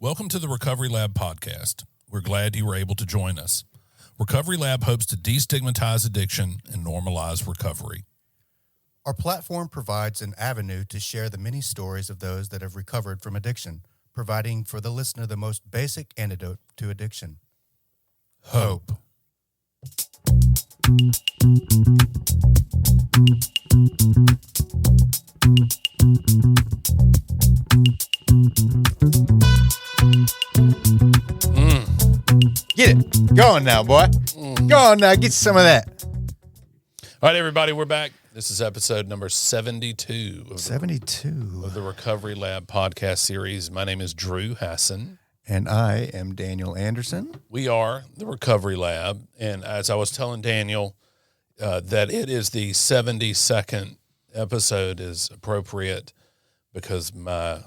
Welcome to the Recovery Lab podcast. We're glad you were able to join us. Recovery Lab hopes to destigmatize addiction and normalize recovery. Our platform provides an avenue to share the many stories of those that have recovered from addiction, providing for the listener the most basic antidote to addiction. Hope. Get it. Go on now, boy. Go on now. Get some of that. All right, everybody, we're back. This is episode number 72 of 72. of the Recovery Lab podcast series. My name is Drew Hassin. And I am Daniel Anderson. We are the Recovery Lab. And as I was telling Daniel, that it is the 72nd episode is appropriate because my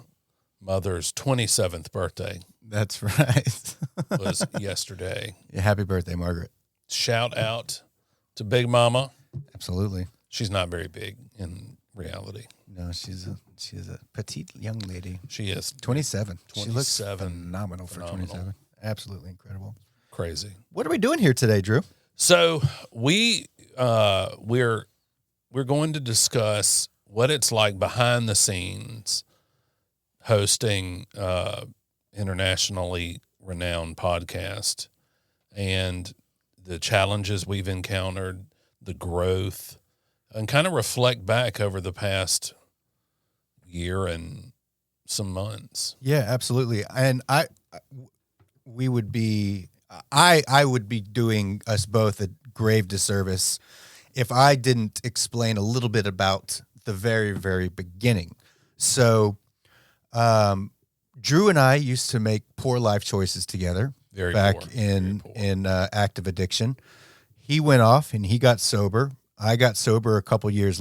mother's 27th birthday That's right. was yesterday. Yeah, happy birthday, Margaret. Shout out to Big Mama. Absolutely. She's not very big in reality. No, she's a petite young lady. She is 27. She looks 27. phenomenal for 27. Absolutely incredible. Crazy. What are we doing here today, Drew? So we're going to discuss what it's like behind the scenes hosting internationally renowned podcast and the challenges we've encountered, the growth, and kind of reflect back over the past year and some months. Yeah, absolutely. And I would be doing us both a grave disservice if I didn't explain a little bit about the very, very beginning. So, Drew and I used to make poor life choices together in active addiction. He went off and he got sober. I got sober a few years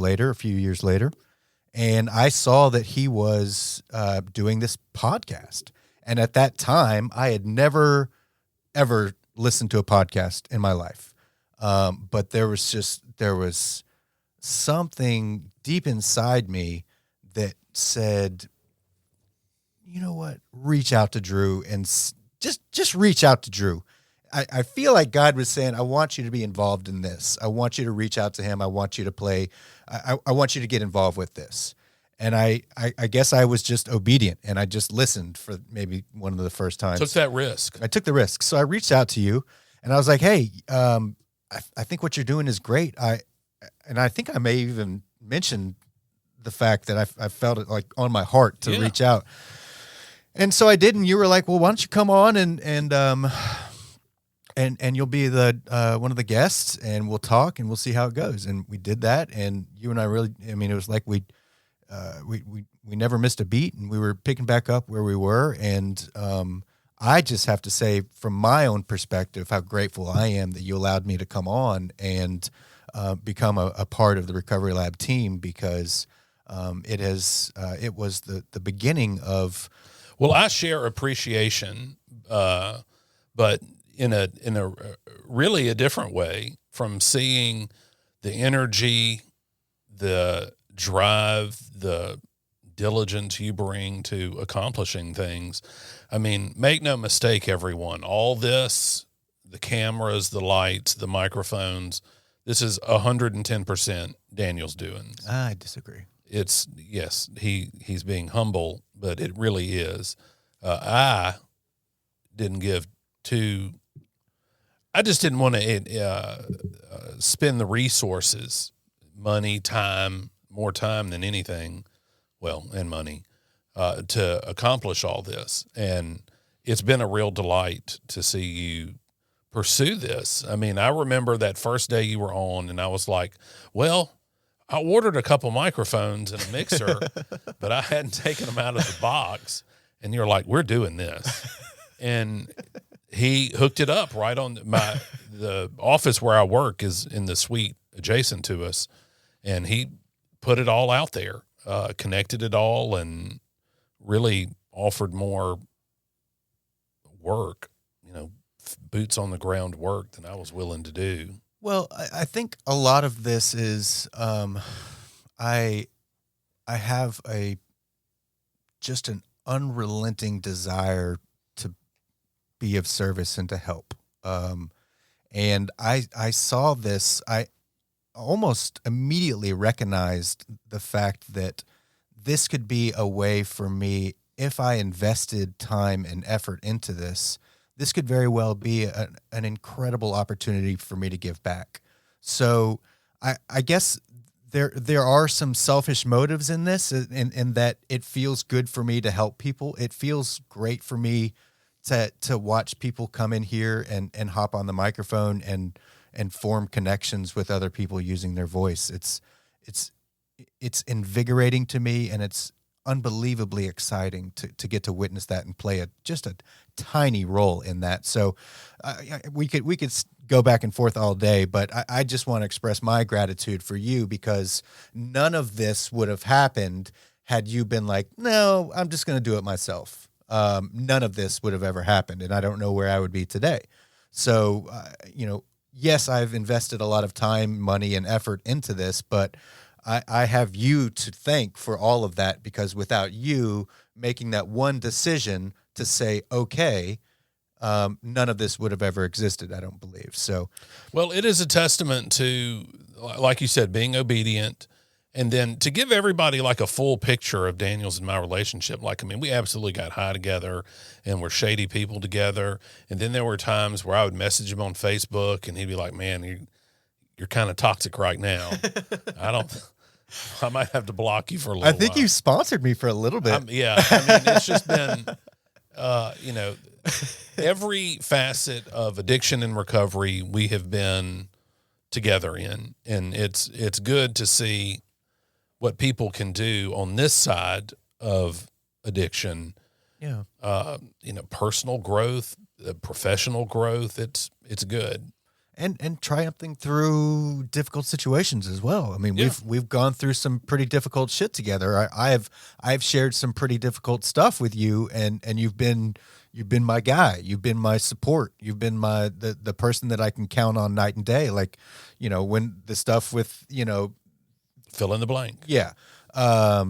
later, and I saw that he was doing this podcast. And at that time, I had never, ever listened to a podcast in my life. But there was something deep inside me that said, you know what, reach out to Drew and just reach out to Drew. I feel like God was saying, I want you to be involved in this. I want you to reach out to him. I want you to play. I want you to get involved with this. And I guess I was just obedient, and I just listened for maybe one of the first times. Took that risk. I took the risk. So I reached out to you, and I was like, hey, I think what you're doing is great. I think I may even mention the fact that I felt it like on my heart to reach out. And so I did, and you were like, well, why don't you come on and you'll be the one of the guests, and we'll talk and we'll see how it goes. And we did that, and you and I really, I mean, it was like we never missed a beat, and we were picking back up where we were. And I just have to say, from my own perspective, how grateful I am that you allowed me to come on and become a part of the Recovery Lab team, because it was the beginning of. Well, I share appreciation, but in a really a different way, from seeing the energy, the drive, the diligence you bring to accomplishing things. I mean, make no mistake, everyone, all this, the cameras, the lights, the microphones, this is 110% Daniel's doing. I disagree. It's, yes, he's being humble, but it really is. I didn't give I just didn't want to spend the resources, money, time, more time than anything, well, and money, to accomplish all this. And it's been a real delight to see you pursue this. I mean, I remember that first day you were on, and I was like, well, I ordered a couple microphones and a mixer, but I hadn't taken them out of the box. And you're like, we're doing this. And he hooked it up right on the office where I work is in the suite adjacent to us. And he put it all out there, connected it all, and really offered more work, boots on the ground work than I was willing to do. Well, I think a lot of this is I have just an unrelenting desire be of service and to help. And I saw this. I almost immediately recognized the fact that this could be a way for me, if I invested time and effort into this, this could very well be an incredible opportunity for me to give back. So I guess there are some selfish motives in this, in that it feels good for me to help people. It feels great for me to watch people come in here and hop on the microphone and form connections with other people using their voice. It's invigorating to me, and it's unbelievably exciting to get to witness that and play just a tiny role in that. So we could go back and forth all day, but I just want to express my gratitude for you, because none of this would have happened had you been like, no, I'm just going to do it myself. None of this would have ever happened, and I don't know where I would be today. So, yes, I've invested a lot of time, money, and effort into this, but I have you to thank for all of that, because without you making that one decision to say, okay, none of this would have ever existed, I don't believe. So, well, it is a testament to, like you said, being obedient, and then to give everybody like a full picture of Daniel's and my relationship. Like, I mean, we absolutely got high together and we're shady people together. And then there were times where I would message him on Facebook and he'd be like, man, you're kind of toxic right now. I might have to block you for a little while. I think you sponsored me for a little bit. Yeah. I mean, it's just been, every facet of addiction and recovery we have been together in. And it's good to see what people can do on this side of addiction. Yeah. Personal growth, professional growth. It's good. And triumphing through difficult situations as well. I mean, we've gone through some pretty difficult shit together. I've shared some pretty difficult stuff with you, and you've been my guy. You've been my support. You've been the person that I can count on night and day. Like, when the stuff with, fill in the blank. Yeah. I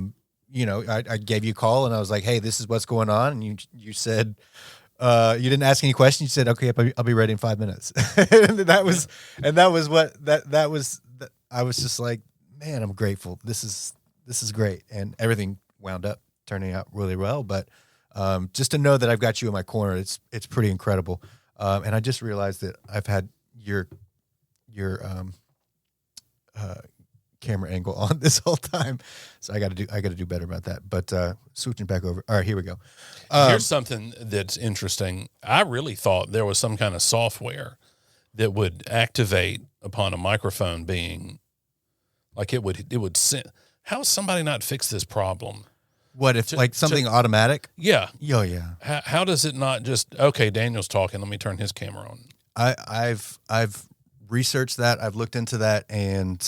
gave you a call and I was like, hey, this is what's going on. And you said, you didn't ask any questions. You said, okay, I'll be ready in 5 minutes. I was just like, man, I'm grateful. This is great. And everything wound up turning out really well. But, just to know that I've got you in my corner, it's pretty incredible. And I just realized that I've had your camera angle on this whole time, so I got to do better about that. But switching back over. All right, here we go. Here's something that's interesting. I really thought there was some kind of software that would activate upon a microphone being like it would send. How does somebody not fix this problem? What if something automatic? Yeah. Oh yeah. How does it not just, okay, Daniel's talking, let me turn his camera on? I've researched that. I've looked into that, and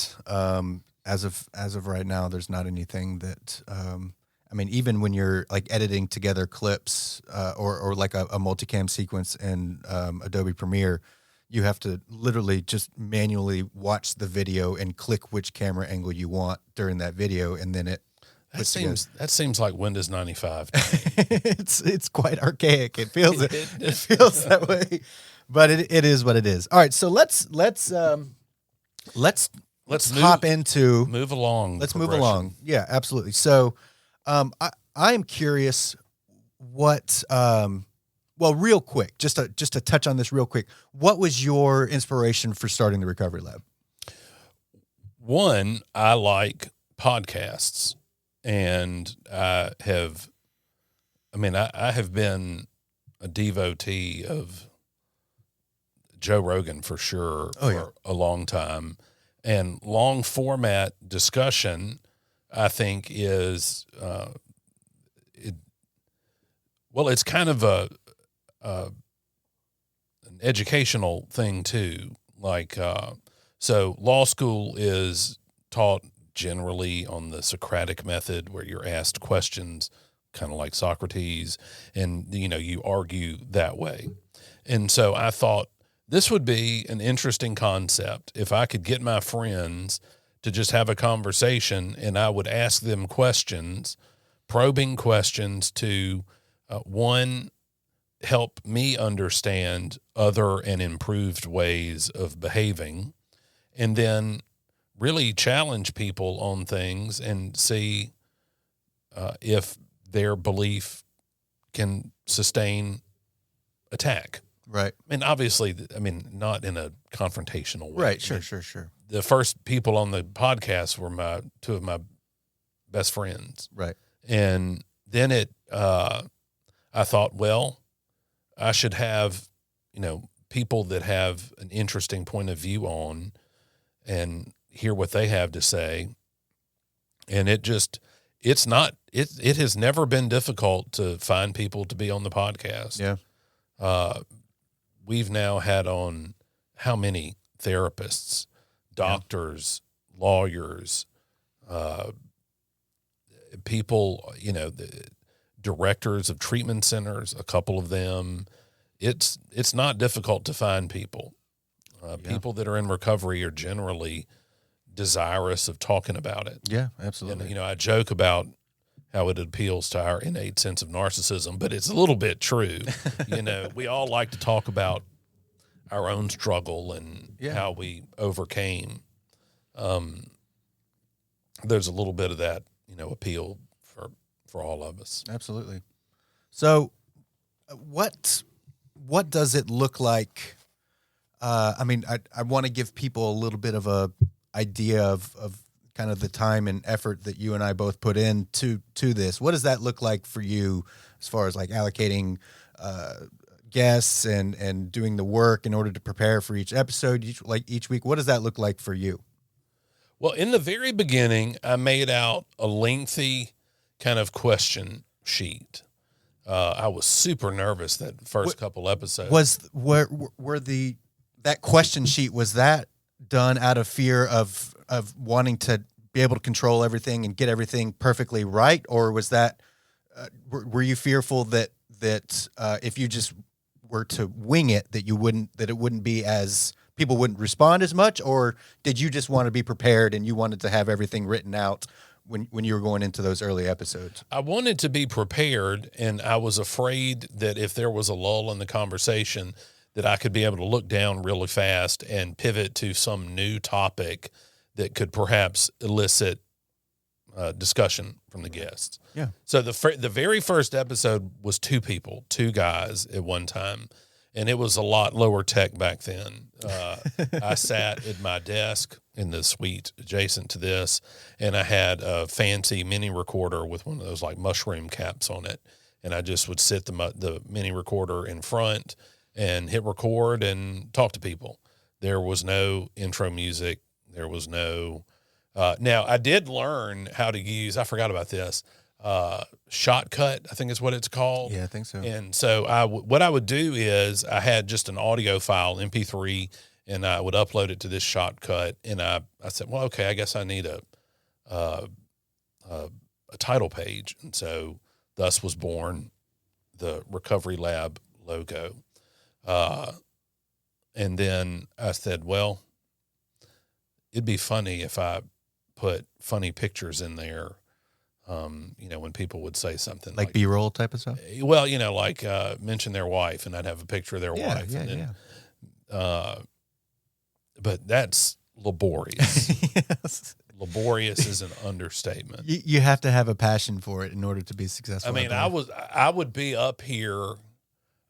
as of right now, there's not anything that. I mean, even when you're like editing together clips or like a multicam sequence in Adobe Premiere, you have to literally just manually watch the video and click which camera angle you want during that video, and then it. That seems like Windows 95. It's quite archaic. It feels it feels that way, but it is what it is. All right, so let's hop into move along. Let's move along. Yeah, absolutely. So, I am curious what. Well, real quick, just to touch on this real quick. What was your inspiration for starting the Recovery Lab? One, I like podcasts. And I have been a devotee of Joe Rogan for sure for a long time. And long format discussion, I think, is it's kind of an educational thing too. Like so law school is taught generally on the Socratic method, where you're asked questions kind of like Socrates, and you argue that way. And so I thought this would be an interesting concept if I could get my friends to just have a conversation, and I would ask them questions, probing questions to one, help me understand other and improved ways of behaving, and then really challenge people on things and see if their belief can sustain attack. Right. I mean, obviously, not in a confrontational way. Right. Sure. The first people on the podcast were two of my best friends. Right. And then I thought, well, I should have, people that have an interesting point of view on and hear what they have to say. And it has never been difficult to find people to be on the podcast. Yeah. We've now had on how many therapists, doctors, lawyers, people, the directors of treatment centers, a couple of them. It's not difficult to find people. People that are in recovery are generally desirous of talking about it. Yeah, absolutely. And, I joke about how it appeals to our innate sense of narcissism, but it's a little bit true. We all like to talk about our own struggle and how we overcame. There's a little bit of that, appeal for all of us. Absolutely. So what does it look like? I want to give people a little bit of a idea of kind of the time and effort that you and I both put into this. What does that look like for you as far as like allocating guests and doing the work in order to prepare for each episode each week? What does that look like for you? Well, in the very beginning, I made out a lengthy kind of question sheet. I was super nervous that first couple episodes. That question sheet, was that done out of fear of wanting to be able to control everything and get everything perfectly right, or was that were you fearful that if you just were to wing it that it wouldn't be as people wouldn't respond as much, or did you just want to be prepared and you wanted to have everything written out when you were going into those early episodes? I wanted to be prepared, and I was afraid that if there was a lull in the conversation, that I could be able to look down really fast and pivot to some new topic that could perhaps elicit discussion from the guests. Yeah. So the very first episode was two guys at one time, and it was a lot lower tech back then. I sat at my desk in the suite adjacent to this, and I had a fancy mini recorder with one of those like mushroom caps on it, and I just would sit the mini recorder in front and hit record and talk to people. There was no intro music. There was no. Now I did learn how to use. I forgot about this. Shotcut, I think is what it's called. Yeah, I think so. And so what I would do is I had just an audio file, MP3, and I would upload it to this Shotcut. And I said, well, okay, I guess I need a title page. And so thus was born the Recovery Lab logo. And then I said, well, it'd be funny if I put funny pictures in there. When people would say something like B-roll type of stuff. Well, like mention their wife, and I'd have a picture of their wife. But that's laborious. Yes. Laborious is an understatement. You have to have a passion for it in order to be successful. I would be up here.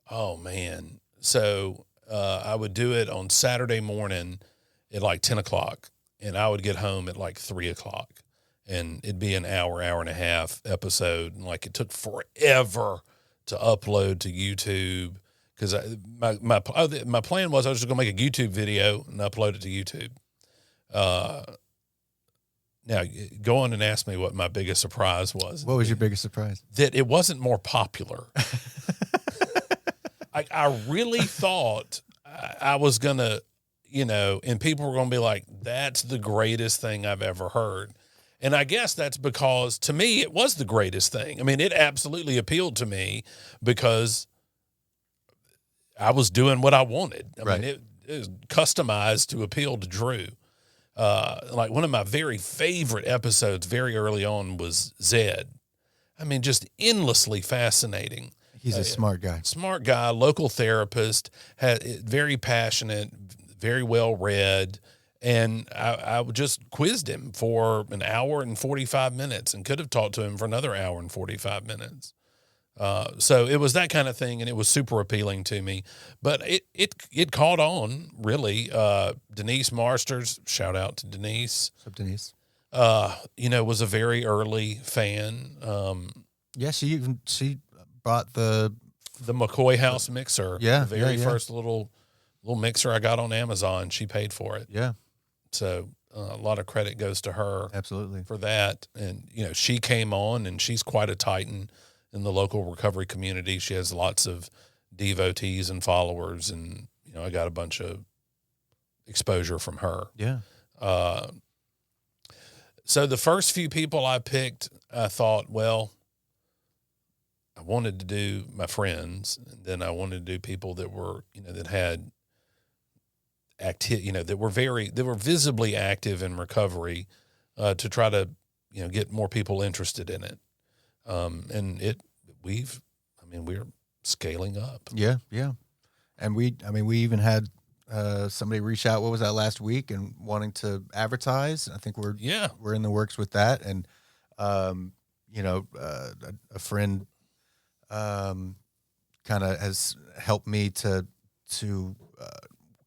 Oh man. So, I would do it on Saturday morning at like 10 o'clock, and I would get home at like 3 o'clock. And it'd be an hour and a half episode. And like, it took forever to upload to YouTube. Cause my plan was I was just going to make a YouTube video and upload it to YouTube. Now go on and ask me what my biggest surprise was. What was your biggest surprise? That it wasn't more popular. I really thought I was going to, and people were going to be like, that's the greatest thing I've ever heard. And I guess that's because, to me, it was the greatest thing. I mean, it absolutely appealed to me because I was doing what I wanted. I mean, it was customized to appeal to Drew. Like one of my very favorite episodes very early on was Zed. I mean, just endlessly fascinating. He's a smart guy. Smart guy, local therapist, very passionate, very well read. And I just quizzed him for an hour and 45 minutes and could have talked to him for another hour and 45 minutes. So it was that kind of thing, and it was super appealing to me. But it caught on, really. Denise Marsters, shout out to Denise. What's up, Denise? Was a very early fan. Yeah, she bought the McCoy House mixer. Yeah, the very first little mixer I got on Amazon. She paid for it. Yeah. So a lot of credit goes to her. Absolutely. For that. And, she came on, and she's quite a titan in the local recovery community. She has lots of devotees and followers, and, I got a bunch of exposure from her. Yeah. So the first few people I picked, I thought, well, I wanted to do my friends, and then I wanted to do people that were, that had that were visibly active in recovery, to try to, get more people interested in it. And we're scaling up. Yeah. Yeah. And we even had, somebody reach out, what was that, last week, and wanting to advertise. I think we're in the works with that. And, a friend, kind of has helped me to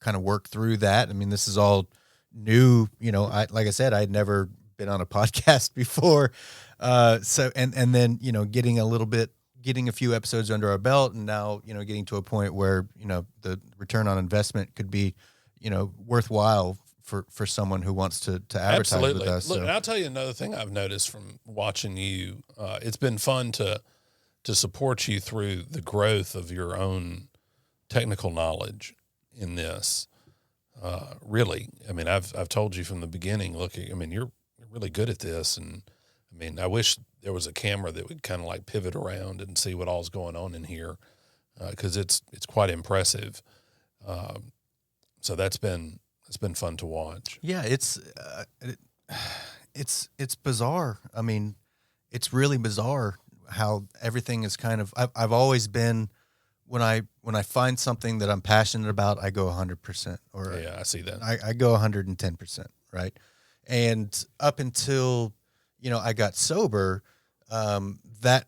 kind of work through that. I mean, this is all new, like I said, I'd never been on a podcast before. So, and then, getting a few episodes under our belt, and now, getting to a point where, the return on investment could be, worthwhile for someone who wants to advertise Absolutely. with us. Look, So. and I'll tell you another thing I've noticed from watching you. It's been fun to support you through the growth of your own technical knowledge in this. Really, I mean, I've told you from the beginning, look, I mean, you're really good at this. And I mean, I wish there was a camera that would kind of like pivot around and see what all's going on in here. 'Cause it's quite impressive. So it's been fun to watch. Yeah, it's bizarre. I mean, it's really bizarre how everything is kind of. I've always been, when I find something that I'm passionate about, I go 100%. Or yeah, I see that. I go 110%, right? And up until I got sober, that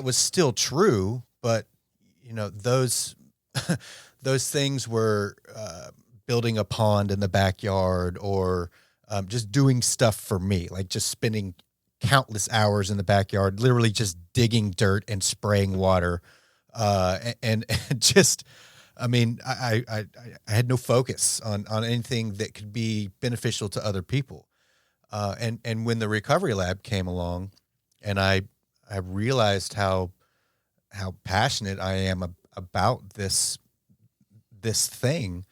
was still true, but those those things were building a pond in the backyard, or just doing stuff for me, like just spending countless hours in the backyard, literally just digging dirt and spraying water, and just, I mean, I had no focus on anything that could be beneficial to other people, and when the recovery lab came along, and I realized how passionate I am about this thing.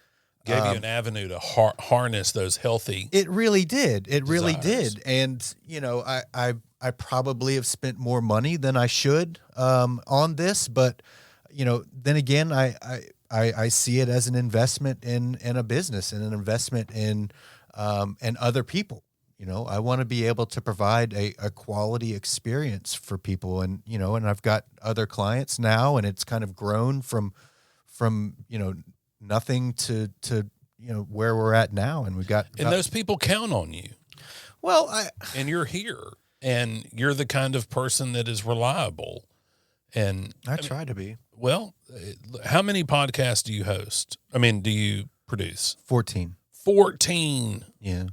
Gave you an avenue to harness those healthy. It really did. It really desires. did. And I probably have spent more money than I should on this, but then again, I see it as an investment in a business, and an investment in other people. I want to be able to provide a quality experience for people, and and I've got other clients now, and it's kind of grown from nothing to where we're at now, and we've got And those people count on you. Well, and you're here, and you're the kind of person that is reliable. And I try to be. Well, how many podcasts do you host? I mean, do you produce? 14. 14. Yeah.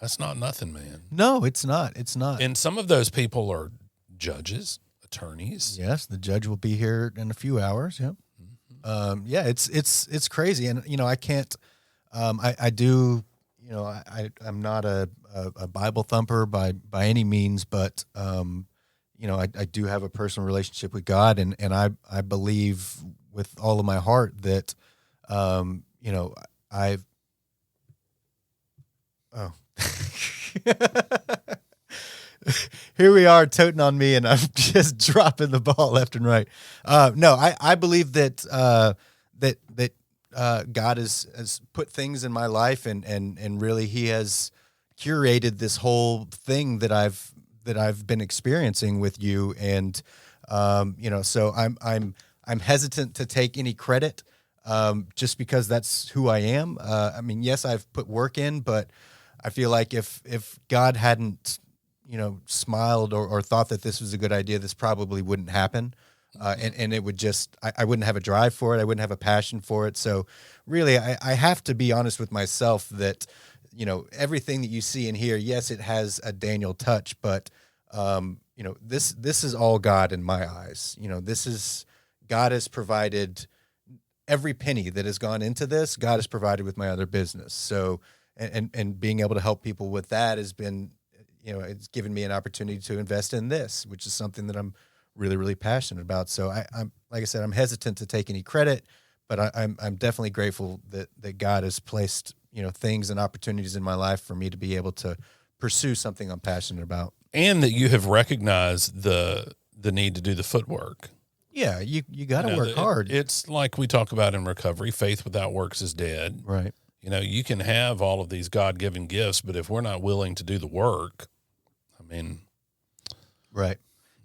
That's not nothing, man. No, it's not. It's not. And some of those people are judges, attorneys. Yes, the judge will be here in a few hours. Yep. Yeah, it's crazy, and I can't. I do. I'm not a Bible thumper by any means, but I do have a personal relationship with God, and I believe with all of my heart that I've. Oh. Here we are toting on me, and I'm just dropping the ball left and right. No, I believe that God has put things in my life, and really He has curated this whole thing that I've been experiencing with you, and So I'm hesitant to take any credit, just because that's who I am. I mean, yes, I've put work in, but I feel like if God hadn't, smiled or thought that this was a good idea, this probably wouldn't happen. And it would just, I wouldn't have a drive for it. I wouldn't have a passion for it. So really, I have to be honest with myself that, everything that you see and hear, yes, it has a Daniel touch, but, this is all God in my eyes. God has provided every penny that has gone into this. God has provided with my other business. So, and being able to help people with that has been, it's given me an opportunity to invest in this, which is something that I'm really, really passionate about. So I'm, like I said, I'm hesitant to take any credit, but I'm definitely grateful that God has placed, things and opportunities in my life for me to be able to pursue something I'm passionate about. And that you have recognized the need to do the footwork. Yeah, you got to work hard. It's like we talk about in recovery, faith without works is dead. Right. You can have all of these God-given gifts, but if we're not willing to do the work, right.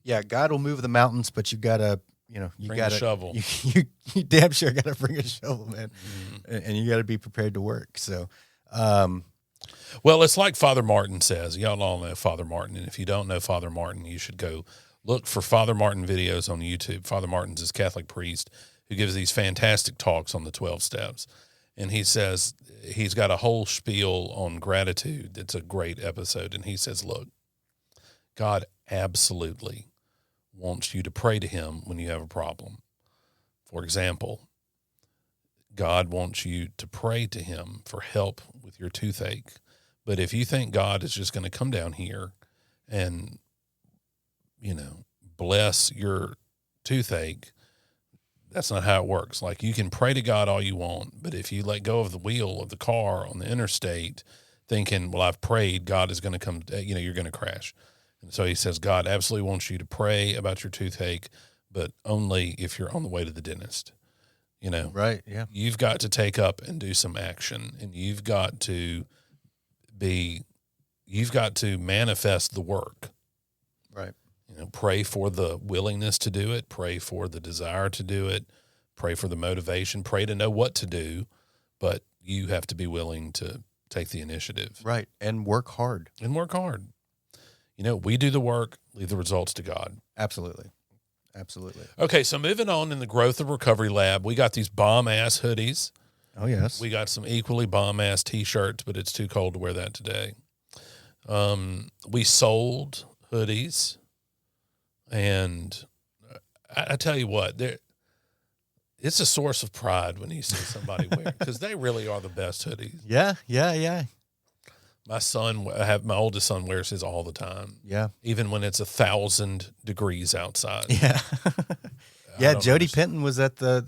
Yeah, God will move the mountains, but you gotta, bring a shovel. You damn sure gotta bring a shovel, man, and you gotta be prepared to work. So, well, it's like Father Martin says. Y'all all know Father Martin, and if you don't know Father Martin, you should go look for Father Martin videos on YouTube. Father Martin's this Catholic priest who gives these fantastic talks on the 12 steps, and he says he's got a whole spiel on gratitude. It's a great episode, and he says, look, God absolutely wants you to pray to him when you have a problem. For example, God wants you to pray to him for help with your toothache. But if you think God is just going to come down here and, bless your toothache, that's not how it works. Like, you can pray to God all you want, but if you let go of the wheel of the car on the interstate thinking, well, I've prayed, God is going to come, you're going to crash. And so he says, God absolutely wants you to pray about your toothache, but only if you're on the way to the dentist. Right. Yeah. You've got to take up and do some action, and you've got to manifest the work. Right. Pray for the willingness to do it, pray for the desire to do it, pray for the motivation, pray to know what to do, but you have to be willing to take the initiative. Right. And work hard. We do the work, leave the results to God. Absolutely. Absolutely. Okay, so moving on in the Growth of Recovery Lab, we got these bomb-ass hoodies. Oh, yes. We got some equally bomb-ass T-shirts, but it's too cold to wear that today. We sold hoodies, and I tell you what, it's a source of pride when you see somebody wear, because they really are the best hoodies. Yeah, yeah, yeah. My oldest son wears his all the time. Yeah. Even when it's 1,000 degrees outside. Yeah. Yeah. Jody Penton was at the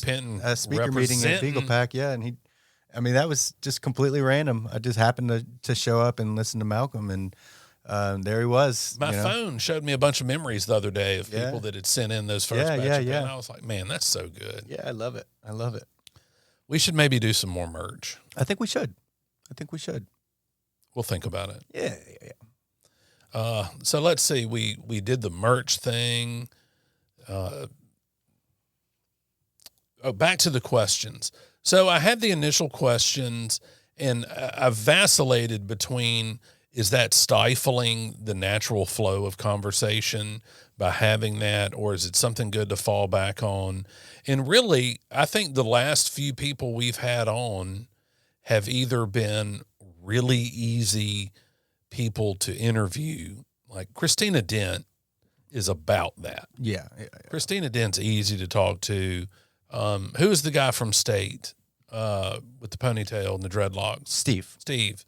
Penton speaker meeting at Beagle Pack. Yeah. And that was just completely random. I just happened to show up and listen to Malcolm, and there he was. My phone showed me a bunch of memories the other day of people that had sent in those first batch. And I was like, man, that's so good. Yeah. I love it. We should maybe do some more merch. I think we should. We'll think about it. Yeah. So let's see. We did the merch thing. Back to the questions. So I had the initial questions, and I've vacillated between, is that stifling the natural flow of conversation by having that, or is it something good to fall back on? And really, I think the last few people we've had on have either been really easy people to interview. Like Christina Dent is about that. Yeah. Christina Dent's easy to talk to. Who is the guy from State with the ponytail and the dreadlocks? Steve.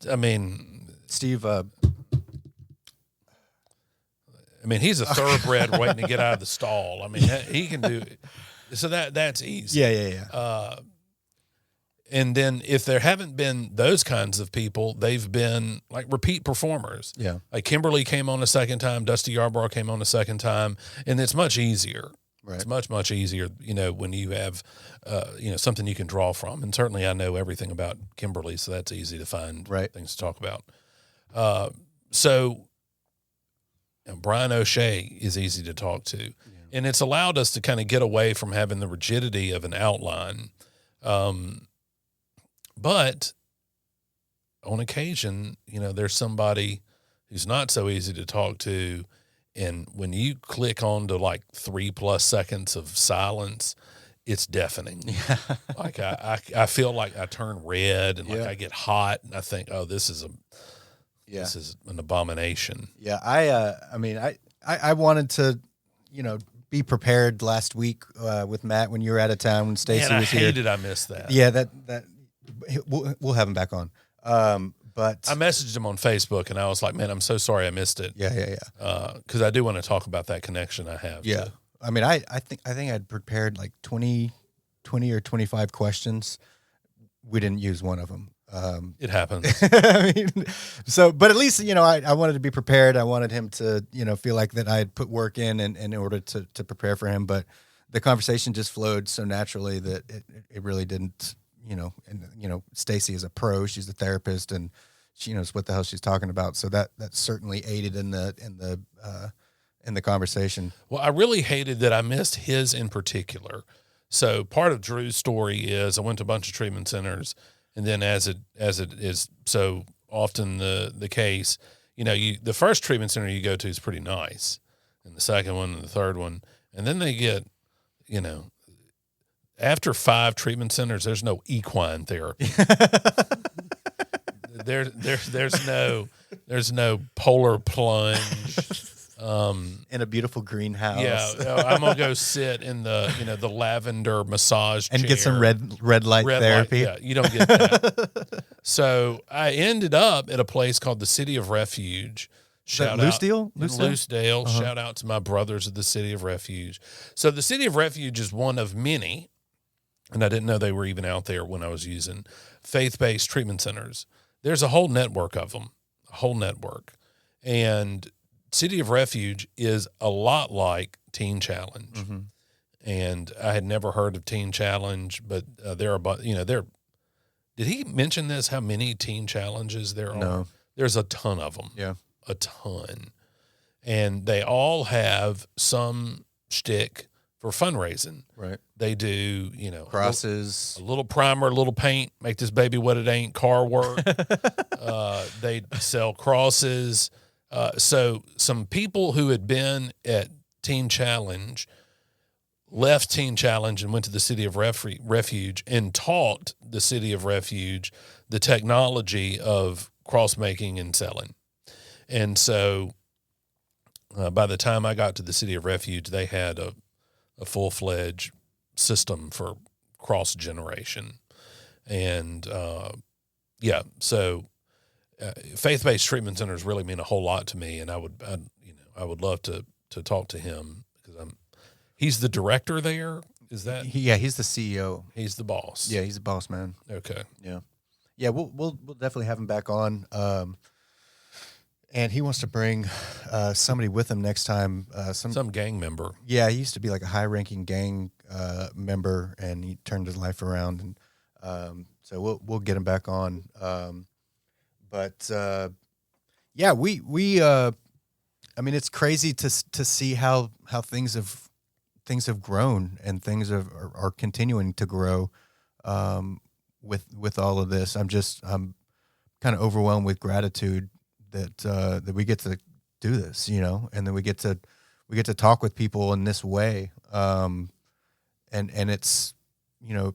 I mean, Steve. He's a thoroughbred waiting to get out of the stall. I mean, he can do it. So that's easy. Yeah. And then if there haven't been those kinds of people, they've been like repeat performers. Yeah. Like Kimberly came on a second time, Dusty Yarborough came on a second time, and it's much easier. Right. It's much, much easier, when you have, something you can draw from. And certainly I know everything about Kimberly, so that's easy to find things to talk about. Brian O'Shea is easy to talk to. And it's allowed us to kind of get away from having the rigidity of an outline. But on occasion, there's somebody who's not so easy to talk to. And when you click on to like 3+ seconds of silence, it's deafening. Yeah. Like I feel like I turn red and like I get hot and I think, oh, this is an abomination. Yeah. I wanted to, be prepared last week with Matt when you were out of town when Stacy was here. I missed that. Yeah, we'll have him back on. But I messaged him on Facebook and I was like, man, I'm so sorry I missed it. Yeah. Because I do want to talk about that connection I have. Yeah. I think I'd prepared like 20 or 25 questions. We didn't use one of them. It happens. But at least, I wanted to be prepared. I wanted him to, feel like that I had put work in order to prepare for him. But the conversation just flowed so naturally that it really didn't, Stacy is a pro, she's a therapist and she knows what the hell she's talking about. So that certainly aided in the conversation. Well, I really hated that I missed his in particular. So part of Drew's story is I went to a bunch of treatment centers. And then as it is so often the case, the first treatment center you go to is pretty nice, and the second one and the third one, and then they get, after 5 treatment centers, there's no equine therapy. There's no polar plunge. In a beautiful greenhouse. Yeah, I'm gonna go sit in the lavender massage chair and get some red light therapy. Yeah, you don't get that. So I ended up at a place called the City of Refuge. Shout out Loosedale? Loosedale. Shout out to my brothers at the City of Refuge. So the City of Refuge is one of many, and I didn't know they were even out there when I was using faith-based treatment centers. There's a whole network of them, and City of Refuge is a lot like Teen Challenge. Mm-hmm. And I had never heard of Teen Challenge, but there are, did he mention this, how many Teen Challenges there are? No. There's a ton of them. Yeah. A ton. And they all have some shtick for fundraising. Right. They do, crosses, a little primer, a little paint, make this baby what it ain't, car work. They sell crosses. So some people who had been at Teen Challenge left Teen Challenge and went to the City of Refuge and taught the City of Refuge the technology of cross making and selling. And so by the time I got to the City of Refuge, they had a full-fledged system for cross generation. And so faith-based treatment centers really mean a whole lot to me, and I would love to talk to him because he's the director there. Is that? Yeah, he's the CEO. He's the boss. Yeah, he's the boss man. Okay. Yeah. We'll definitely have him back on. And he wants to bring somebody with him next time. Some gang member. Yeah, he used to be like a high-ranking gang member, and he turned his life around, and so we'll get him back on. It's crazy to see how things have grown and things are continuing to grow with all of this. I'm kind of overwhelmed with gratitude that we get to do this, and then we get to talk with people in this way, and it's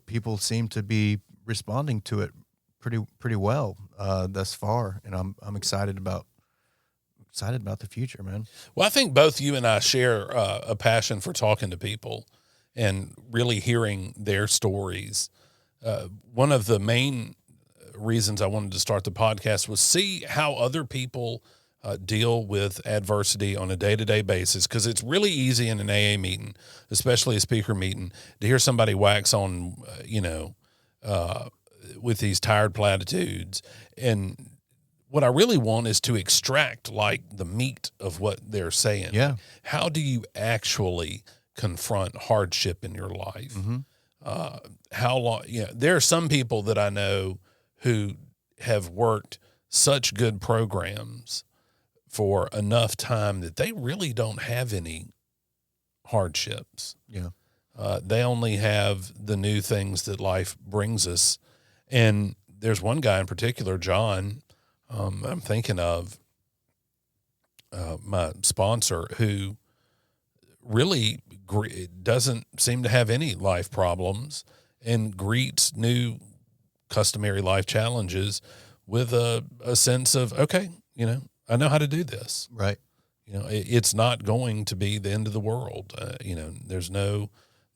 people seem to be responding to it pretty well thus far, and I'm excited about the future, man. Well, I think both you and I share a passion for talking to people and really hearing their stories. One of the main reasons I wanted to start the podcast was see how other people deal with adversity on a day-to-day basis, because it's really easy in an AA meeting, especially a speaker meeting, to hear somebody wax on, with these tired platitudes. And what I really want is to extract like the meat of what they're saying. Yeah. How do you actually confront hardship in your life? Mm-hmm. How long? There are some people that I know who have worked such good programs for enough time that they really don't have any hardships. Yeah. They only have the new things that life brings us. And there's one guy in particular, John, I'm thinking of, my sponsor, who really doesn't seem to have any life problems and greets new customary life challenges with a sense of, okay, I know how to do this. Right. It's not going to be the end of the world. There's the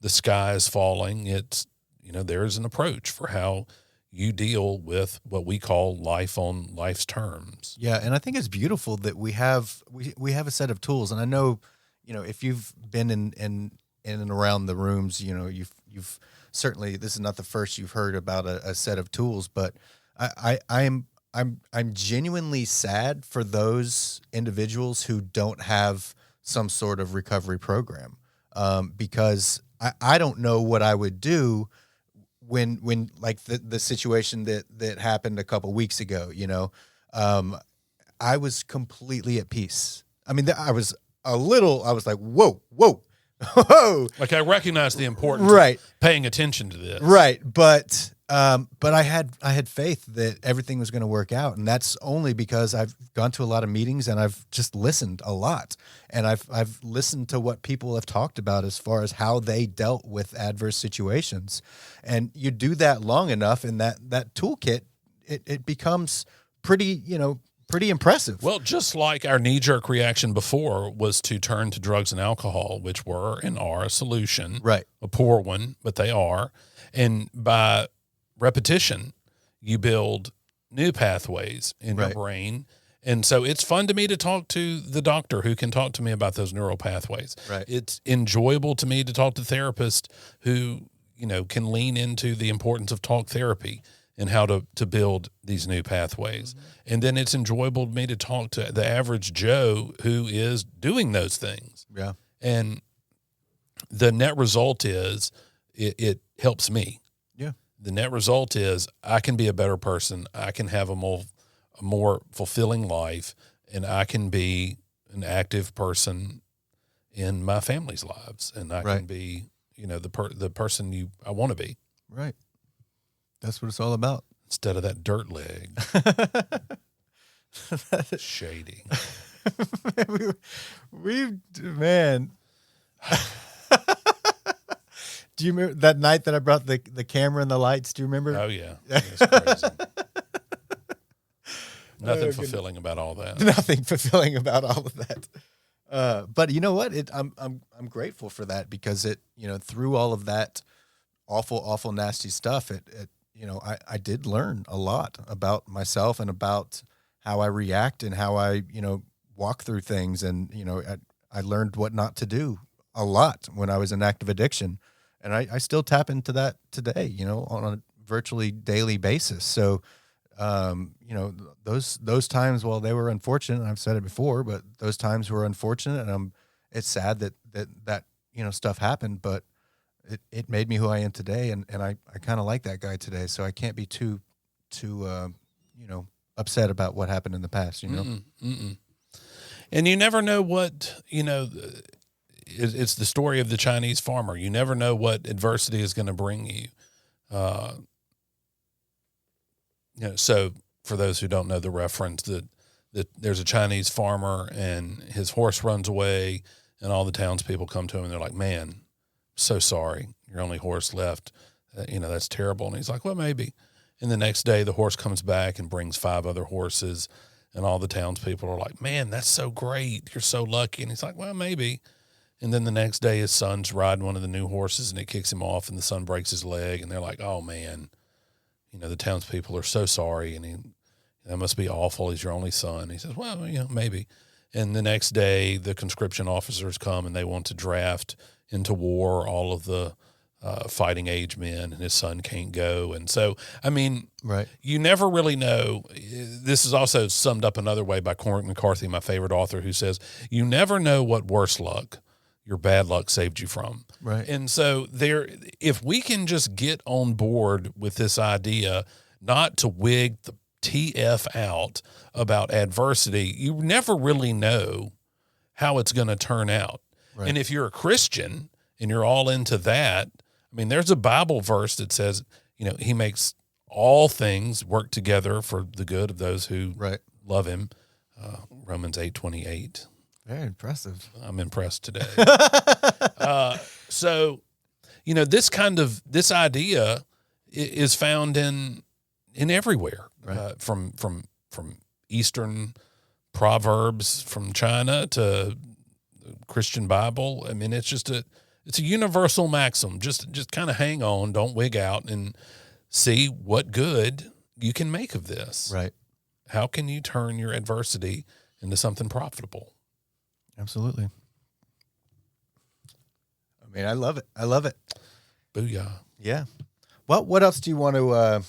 sky is falling. It's, there's an approach for how you deal with what we call life on life's terms. Yeah. And I think it's beautiful that we have a set of tools. And I know, if you've been in and around the rooms, you've certainly, this is not the first you've heard about a set of tools, but I'm genuinely sad for those individuals who don't have some sort of recovery program, because I don't know what I would do when like the situation that happened a couple weeks ago. I was completely at peace. I mean, I was like, whoa. Like, I recognize the importance right. of paying attention to this. Right. But I had faith that everything was going to work out. And that's only because I've gone to a lot of meetings and I've just listened a lot. And I've listened to what people have talked about as far as how they dealt with adverse situations. And you do that long enough, and that toolkit, it becomes pretty impressive. Well, just like our knee-jerk reaction before was to turn to drugs and alcohol, which were and are a solution. Right. A poor one, but they are. And by repetition, you build new pathways in your brain. And so it's fun to me to talk to the doctor who can talk to me about those neural pathways. Right. It's enjoyable to me to talk to therapists who, can lean into the importance of talk therapy and how to build these new pathways. Mm-hmm. And then it's enjoyable to me to talk to the average Joe who is doing those things. Yeah. And the net result is it helps me. Yeah. The net result is I can be a better person. I can have a more fulfilling life, and I can be an active person in my family's lives. And I can be, the person I want to be. Right. That's what it's all about. Instead of that dirt leg. Shady. Man. Do you remember that night that I brought the camera and the lights? Do you remember? Oh, yeah. That's crazy. Nothing fulfilling about all that. Nothing fulfilling about all of that. But you know what? I'm grateful for that, because it, through all of that awful, nasty stuff, I did learn a lot about myself and about how I react and how I, walk through things. And, I learned what not to do a lot when I was in active addiction. And I still tap into that today, on a virtually daily basis. So, those times, while they were unfortunate, and I've said it before, but those times were unfortunate, and it's sad that stuff happened, but it made me who I am today. And I kind of like that guy today. So I can't be too upset about what happened in the past, Mm-mm. And you never know what, it's the story of the Chinese farmer. You never know what adversity is going to bring you. So for those who don't know the reference, that there's a Chinese farmer and his horse runs away, and all the townspeople come to him and they're like, "Man, so sorry, your only horse left. That's terrible." And he's like, "Well, maybe." And the next day the horse comes back and brings 5 other horses, and all the townspeople are like, "Man, that's so great. You're so lucky." And he's like, "Well, maybe." And then the next day his son's riding one of the new horses and it kicks him off and the son breaks his leg, and they're like, "Oh man, the townspeople are so sorry." And that must be awful. He's your only son. He says, "Well, maybe." And the next day the conscription officers come and they want to draft into war all of the fighting age men, and his son can't go. And so, right. You never really know. This is also summed up another way by Cormac McCarthy, my favorite author, who says, you never know what worse luck your bad luck saved you from. Right. And so if we can just get on board with this idea, not to wig TF out about adversity, you never really know how it's going to turn out. Right. And if you're a Christian and you're all into that, I mean, there's a Bible verse that says, he makes all things work together for the good of those who love him. Romans 8:28. Very impressive. I'm impressed today. So, this idea is found in everywhere, from Eastern proverbs from China to the Christian Bible. I mean, it's a universal maxim. Just kind of hang on, don't wig out, and see what good you can make of this. Right. How can you turn your adversity into something profitable? Absolutely. I mean, I love it. Booyah. Yeah. Well, what else do you want to...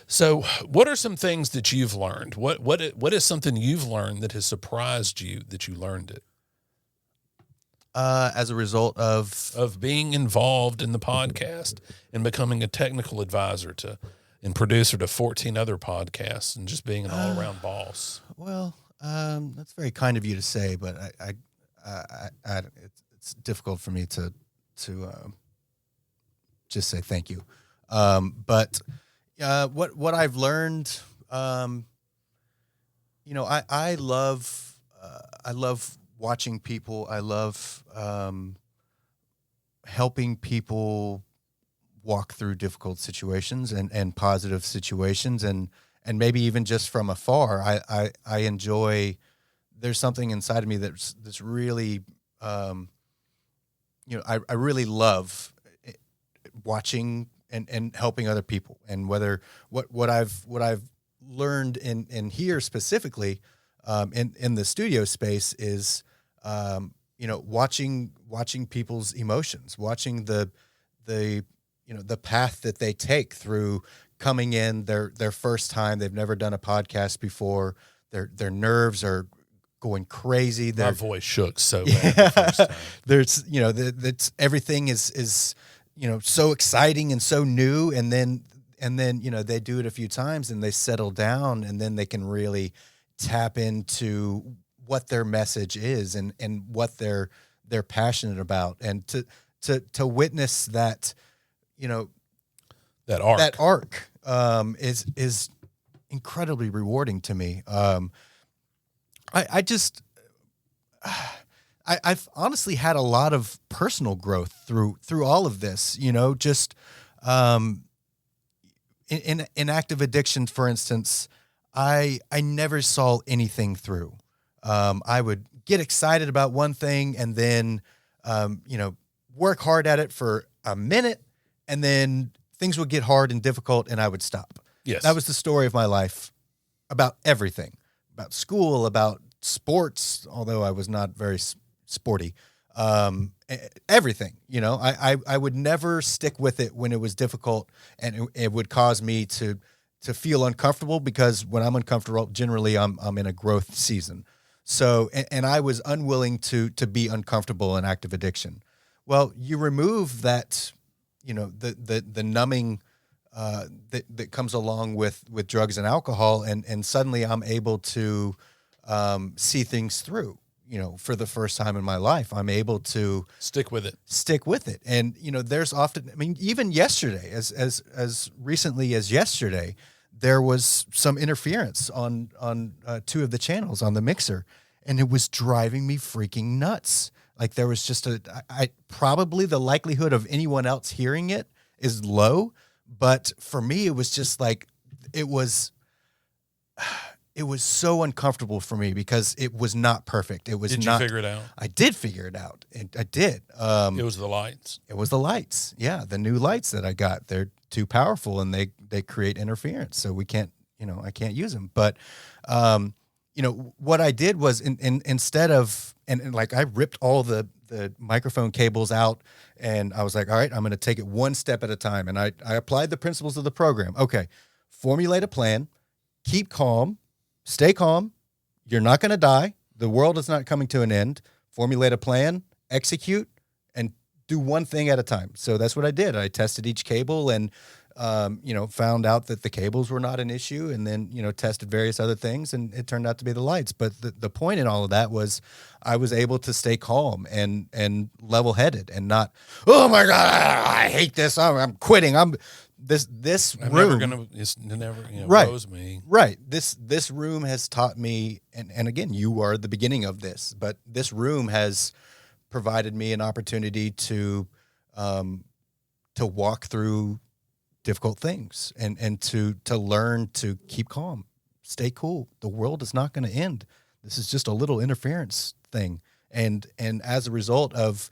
So what are some things that you've learned? What is something you've learned that has surprised you that you learned it? As a result of being involved in the podcast and becoming a technical advisor and producer to 14 other podcasts and just being an all-around boss. Well, that's very kind of you to say, but it's difficult for me to just say thank you. But what I've learned, I love watching people. I love helping people walk through difficult situations and positive situations, and maybe even just from afar. I enjoy. There's something inside of me that's really, I really love watching and helping other people. And whether what I've learned in here specifically, in the studio space is, watching people's emotions, watching the path that they take through coming in their first time. They've never done a podcast before. Their nerves are going crazy. My voice shook so bad the first time. There's, that's everything is so exciting and so new. And then, they do it a few times and they settle down, and then they can really tap into what their message is and what they're passionate about. And to witness that, that arc is incredibly rewarding to me. I've honestly had a lot of personal growth through all of this, just in active addiction, for instance. I never saw anything through. I would get excited about one thing and then, work hard at it for a minute, and then things would get hard and difficult and I would stop. Yes. That was the story of my life about everything, about school, about sports, although I was not very sporty. Everything, I would never stick with it when it was difficult, and it would cause me to feel uncomfortable, because when I'm uncomfortable, generally I'm in a growth season. So, and I was unwilling to be uncomfortable in active addiction. Well, you remove that, the numbing that comes along with drugs and alcohol, and suddenly I'm able to see things through. For the first time in my life, I'm able to stick with it. And, there's often, even yesterday, as recently as yesterday, there was some interference on 2 of the channels on the mixer, and it was driving me freaking nuts. Like, there was just probably the likelihood of anyone else hearing it is low, but for me, it was just like, it was so uncomfortable for me because it was not perfect. Did you figure it out? I did figure it out. I did. It was the lights. It was the lights. Yeah, the new lights that I got. They're too powerful and they create interference, so we can't. I can't use them. But what I did was instead of and like I ripped all the microphone cables out, and I was like, all right, I'm going to take it one step at a time, and I applied the principles of the program. Okay, formulate a plan, keep calm. Stay calm. You're not going to die. The world is not coming to an end. Formulate a plan, execute, and do one thing at a time. So that's what I did. I tested each cable, and found out that the cables were not an issue, and then, tested various other things, and it turned out to be the lights. But the point in all of that was I was able to stay calm and level-headed and not, oh my God, I hate this. I'm quitting. This room. It's never, right. Rose me. Right. This room has taught me, and again, you are the beginning of this, but this room has provided me an opportunity to walk through difficult things and to learn to keep calm, stay cool. The world is not going to end. This is just a little interference thing. And as a result of,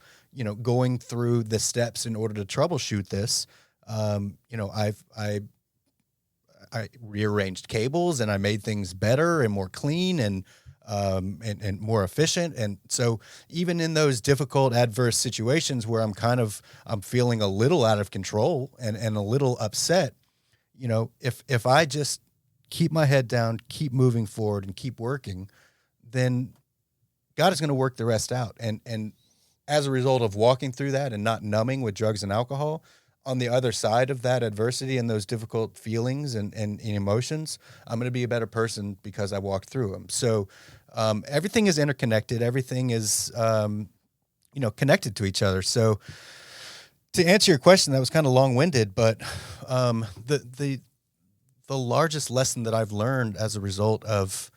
going through the steps in order to troubleshoot this, I rearranged cables, and I made things better and more clean and more efficient. And so even in those difficult, adverse situations where I'm feeling a little out of control and a little upset, if I just keep my head down, keep moving forward and keep working, then God is going to work the rest out. And as a result of walking through that and not numbing with drugs and alcohol, on the other side of that adversity and those difficult feelings and emotions, I'm going to be a better person because I walked through them. So everything is interconnected. Everything is, connected to each other. So to answer your question, that was kind of long-winded, but the largest lesson that I've learned as a result of,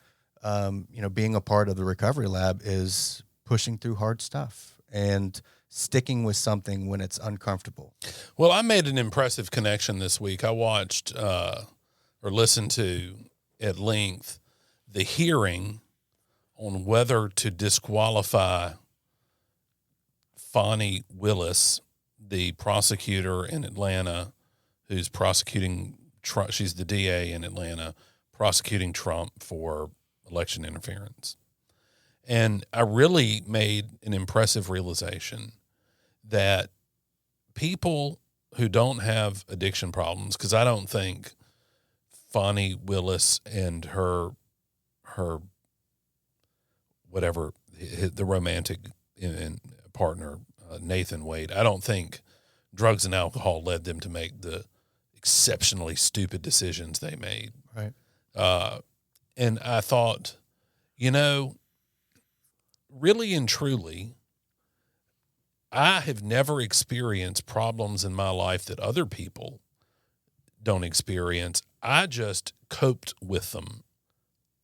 being a part of the recovery lab is pushing through hard stuff and sticking with something when it's uncomfortable. Well, I made an impressive connection this week. I watched or listened to at length the hearing on whether to disqualify Fani Willis, the prosecutor in Atlanta, who's prosecuting Trump. She's the DA in Atlanta, prosecuting Trump for election interference. And I really made an impressive realization that people who don't have addiction problems, because I don't think Fani Willis and her whatever, the romantic partner, Nathan Wade, I don't think drugs and alcohol led them to make the exceptionally stupid decisions they made. Right. And I thought, really and truly, I have never experienced problems in my life that other people don't experience. I just coped with them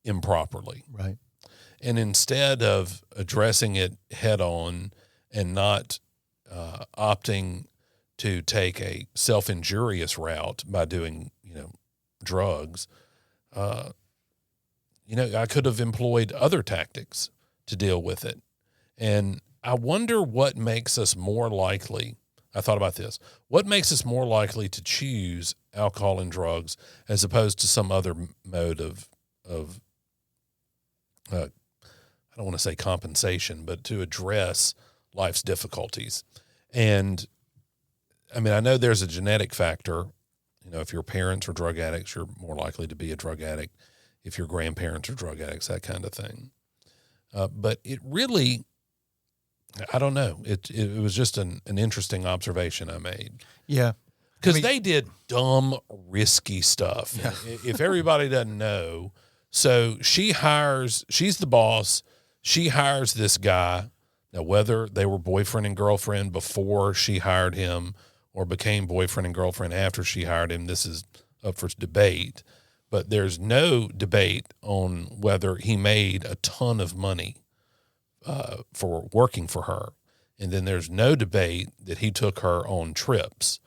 improperly. Right. And instead of addressing it head on and not opting to take a self-injurious route by doing, drugs, I could have employed other tactics to deal with it. And I wonder what makes us more likely. I thought about this. What makes us more likely to choose alcohol and drugs as opposed to some other mode of I don't want to say compensation, but to address life's difficulties? And I mean, I know there's a genetic factor. If your parents are drug addicts, you're more likely to be a drug addict. If your grandparents are drug addicts, that kind of thing. But it really, I don't know. It was just an interesting observation I made. Yeah. Because they did dumb, risky stuff. Yeah. If everybody doesn't know, so she's the boss. She hires this guy. Now, whether they were boyfriend and girlfriend before she hired him or became boyfriend and girlfriend after she hired him, this is up for debate. But there's no debate on whether he made a ton of money for working for her. And then there's no debate that he took her on trips.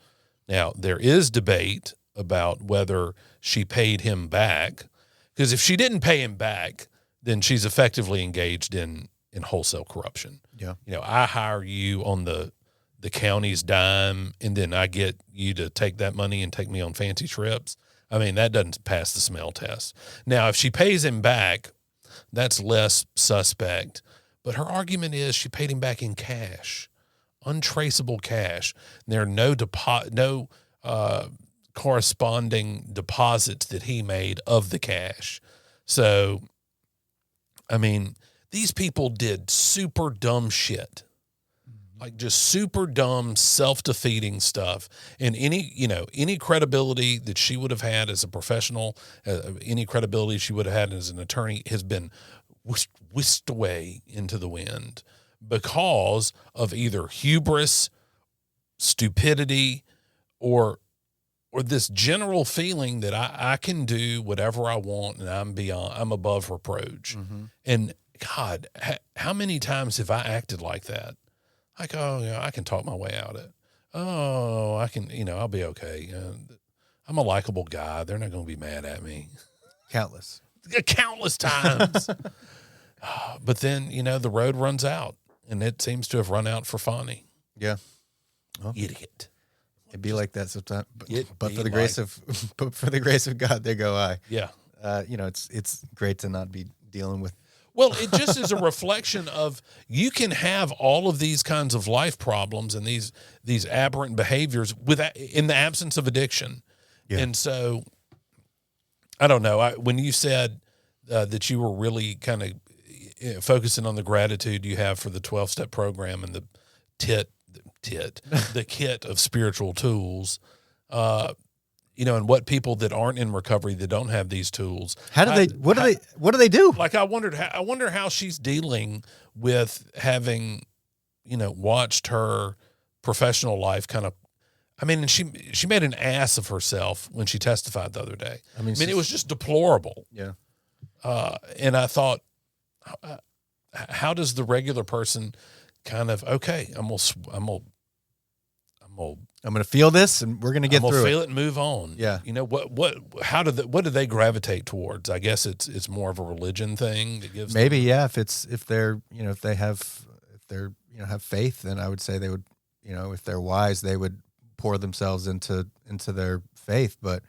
Now, there is debate about whether she paid him back, because if she didn't pay him back, then she's effectively engaged in wholesale corruption. Yeah. I hire you on the county's dime, and then I get you to take that money and take me on fancy trips. I mean, that doesn't pass the smell test. Now, if she pays him back, that's less suspect. But her argument is she paid him back in cash, untraceable cash. There are no corresponding deposits that he made of the cash. So, I mean, these people did super dumb shit. like just super dumb, self-defeating stuff. And any credibility that she would have had as a professional, any credibility she would have had as an attorney has been whisked away into the wind because of either hubris, stupidity, or this general feeling that I can do whatever I want and I'm above reproach. Mm-hmm. And God, how many times have I acted like that? Like, oh, I can talk my way out of it. Oh, I can, I'll be okay. I'm a likable guy. They're not going to be mad at me. Countless times. But then, the road runs out, and it seems to have run out for Fonnie. Yeah. Well, idiot. It'd be like that sometimes, but for the grace of God, there go I. Yeah. It's great to not be dealing with. Well, it just is a reflection of you can have all of these kinds of life problems and these aberrant behaviors in the absence of addiction. Yeah. And so, I don't know. When you said that you were really kind of focusing on the gratitude you have for the 12-step program and the the kit of spiritual tools, and what people that aren't in recovery that don't have these tools. What do they do? Like I wonder how she's dealing with having, watched her professional life kind of, and she made an ass of herself when she testified the other day. It was just deplorable. Yeah. And I thought, how does the regular person kind of, okay, I'm gonna feel this, and we're gonna get through it. Feel it and move on. Yeah. What do they gravitate towards? I guess it's more of a religion thing that gives maybe them. Yeah. If they have faith, then I would say they would, if they're wise, they would pour themselves into their faith. But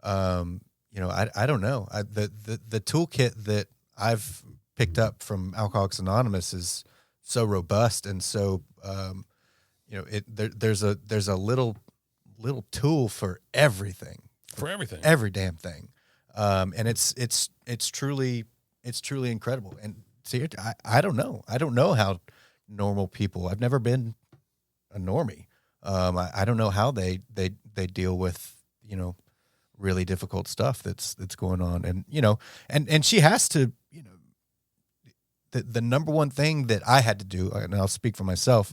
I don't know. The toolkit that I've picked up from Alcoholics Anonymous is so robust and so there's a little tool for everything, every damn thing, and it's truly incredible. And see, I don't know how normal people. I've never been a normie. I don't know how they deal with really difficult stuff that's going on, and she has to. The number one thing that I had to do, and I'll speak for myself,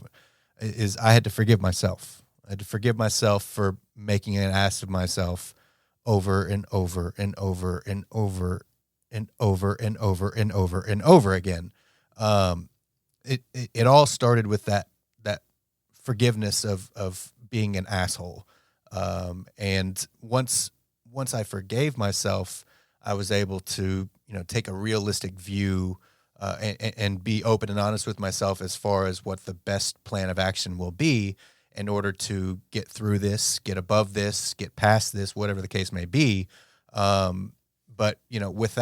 is I had to forgive myself. I had to forgive myself for making an ass of myself over and over and over and over and over and over and over and over again. It all started with that forgiveness of being an asshole. And once I forgave myself, I was able to take a realistic view. And be open and honest with myself as far as what the best plan of action will be in order to get through this, get above this, get past this, whatever the case may be. But with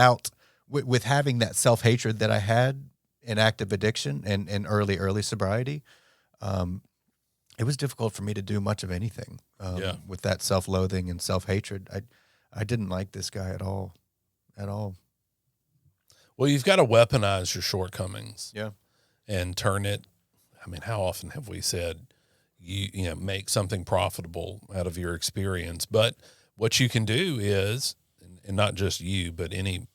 having that self-hatred that I had in active addiction and early sobriety, it was difficult for me to do much of anything. With that self-loathing and self-hatred, I didn't like this guy at all. Well, you've got to weaponize your shortcomings. Yeah. And turn it. How often have we said you make something profitable out of your experience? But what you can do is, and not just you, but any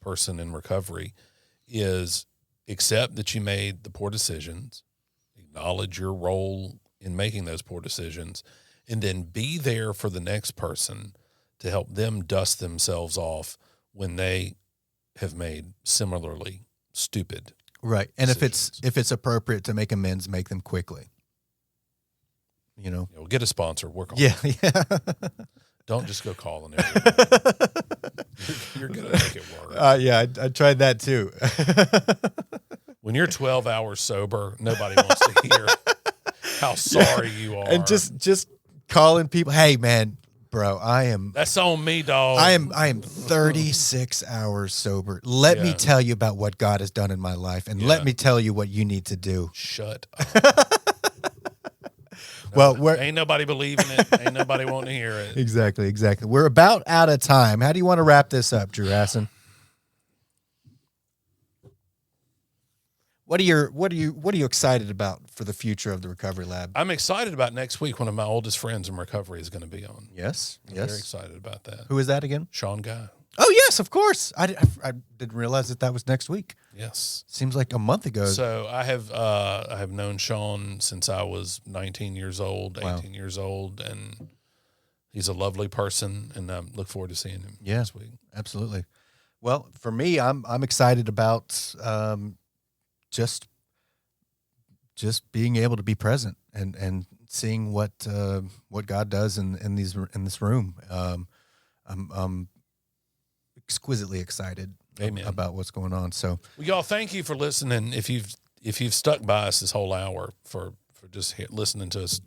person in recovery, is accept that you made the poor decisions, acknowledge your role in making those poor decisions, and then be there for the next person to help them dust themselves off when they have made similarly stupid right. And decisions. if it's appropriate to make amends, make them quickly. Get a sponsor, work on it. Yeah. Don't just go calling everyone. You're gonna make it work. Yeah, I tried that too. When you're 12 hours sober, nobody wants to hear how sorry you are. And just calling people, hey man, bro, that's on me, dog. I am 36 hours sober. Let me tell you about what God has done in my life, and let me tell you what you need to do. Shut up. Well, ain't nobody believing it. Ain't nobody wanting to hear it. Exactly. We're about out of time. How do you want to wrap this up, Drew Hassin? What are you excited about for the future of the Recovery Lab? I'm excited about next week. One of my oldest friends in recovery is going to be on. Yes. I'm very excited about that. Who is that again? Sean Guy. Oh yes, of course. I didn't realize that was next week. Yes. Seems like a month ago. So I have known Sean since I was 19 years old, 18 years old, and he's a lovely person, and I look forward to seeing him next week. Absolutely. Well, for me, I'm excited about just being able to be present and seeing what God does in this room. I'm exquisitely excited about what's going on. So, well, y'all, thank you for listening. If you've stuck by us this whole hour for just listening to us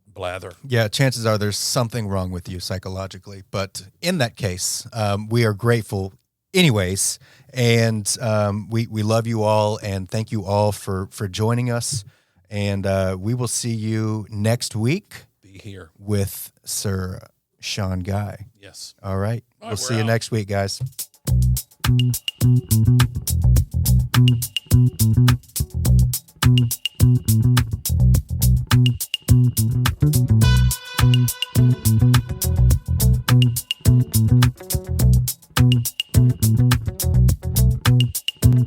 blather. Yeah, chances are there's something wrong with you psychologically, but in that case, we are grateful anyways, and we love you all, and thank you all for joining us, and we will see you next week. Be here with Sir Sean Guy. Yes. All right. We'll see you next week, guys.